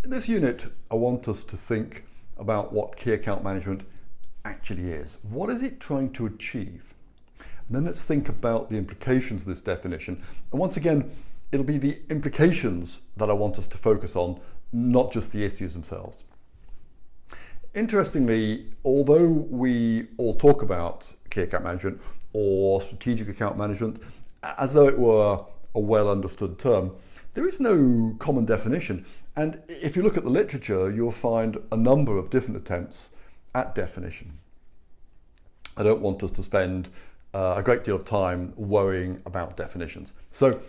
In this unit, I want us to think about what key account management actually is. What is it trying to achieve? And then let's think about the implications of this definition. And once again, it'll be the implications that I want us to focus on, not just the issues themselves. Interestingly, although we all talk about key account management or strategic account management as though it were a well understood term, there is no common definition. And if you look at the literature, you'll find a number of different attempts at definition. I don't want us to spend a great deal of time worrying about definitions. So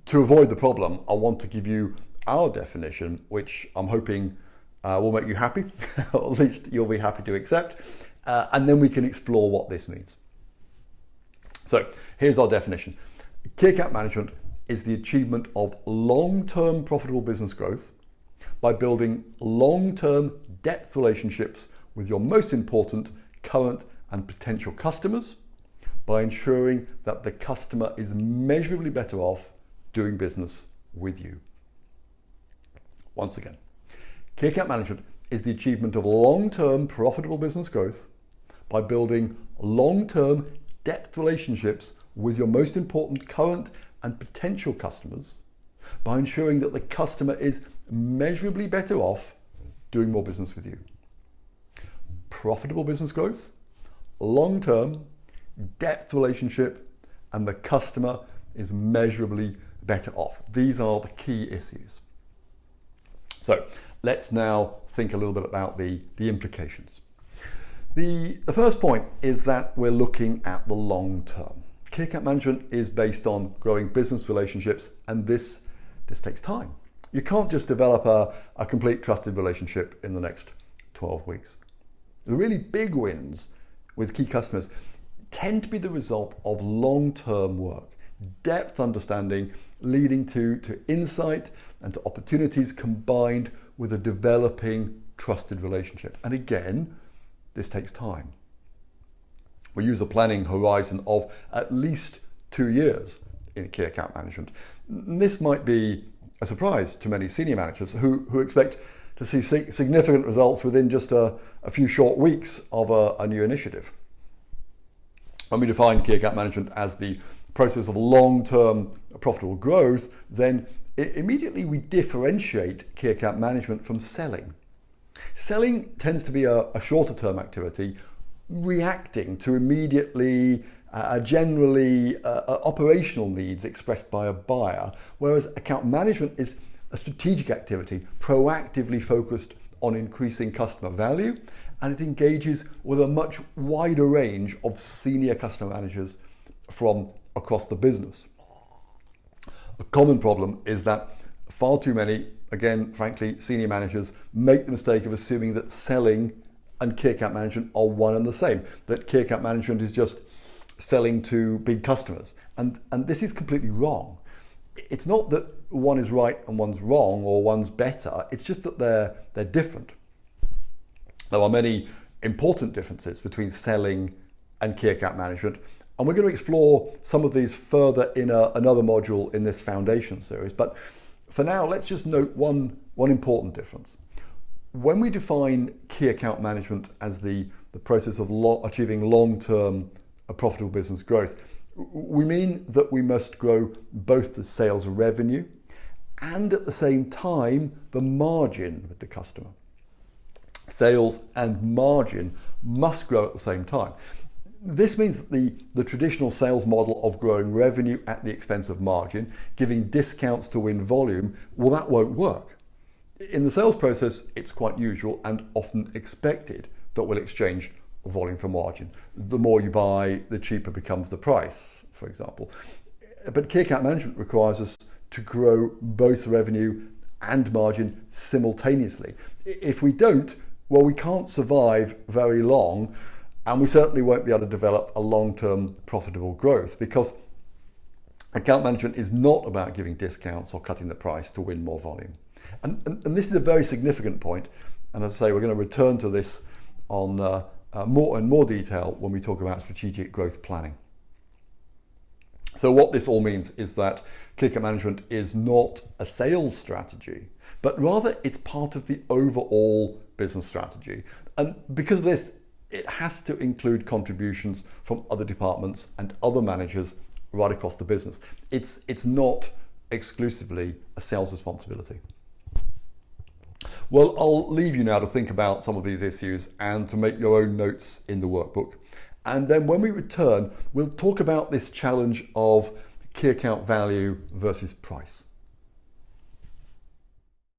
to avoid the problem, I want to give you our definition, which I'm hoping will make you happy, or at least you'll be happy to accept, and then we can explore what this means. So here's our definition. Key account management is the achievement of long-term profitable business growth by building long-term depth relationships with your most important current and potential customers by ensuring that the customer is measurably better off doing business with you. Once again, key account management is the achievement of long-term profitable business growth by building long-term depth relationships with your most important current and potential customers by ensuring that the customer is measurably better off doing more business with you. Profitable business growth, long-term, depth relationship, and the customer is measurably better off. These are the key issues. So let's now think a little bit about the implications. The first point is that we're looking at the long term. Key account management is based on growing business relationships, and this takes time. You can't just develop a complete trusted relationship in the next 12 weeks. The really big wins with key customers tend to be the result of long-term work, depth understanding leading to insight and to opportunities combined with a developing trusted relationship. And again, this takes time. We use a planning horizon of at least 2 years in key account management. This might be a surprise to many senior managers who expect to see significant results within just a few short weeks of a new initiative. When we define key account management as the process of long-term profitable growth, then immediately we differentiate key account management from selling. Selling tends to be a shorter-term activity, reacting to immediately generally operational needs expressed by a buyer, whereas account management is a strategic activity proactively focused on increasing customer value, and it engages with a much wider range of senior customer managers from across the business. A common problem is that far too many, again, frankly, senior managers make the mistake of assuming that selling and key account management are one and the same, that key account management is just selling to big customers. And this is completely wrong. It's not that one is right and one's wrong or one's better, it's just that they're different. There are many important differences between selling and key account management, and we're going to explore some of these further in another module in this foundation series. But for now, let's just note one important difference. When we define key account management as the process of achieving long-term profitable business growth, we mean that we must grow both the sales revenue and at the same time the margin with the customer. Sales and margin must grow at the same time. This means that the traditional sales model of growing revenue at the expense of margin, giving discounts to win volume, well, that won't work. In the sales process, it's quite usual and often expected that we'll exchange volume for margin. The more you buy, the cheaper becomes the price, for example. But key account management requires us to grow both revenue and margin simultaneously. If we don't, well, we can't survive very long, and we certainly won't be able to develop a long-term profitable growth, because account management is not about giving discounts or cutting the price to win more volume. And this is a very significant point, and as I say, we're going to return to this on more detail when we talk about strategic growth planning. So what this all means is that key account management is not a sales strategy, but rather it's part of the overall business strategy. And because of this, it has to include contributions from other departments and other managers right across the business. It's not exclusively a sales responsibility. Well, I'll leave you now to think about some of these issues and to make your own notes in the workbook. And then when we return, we'll talk about this challenge of key account value versus price.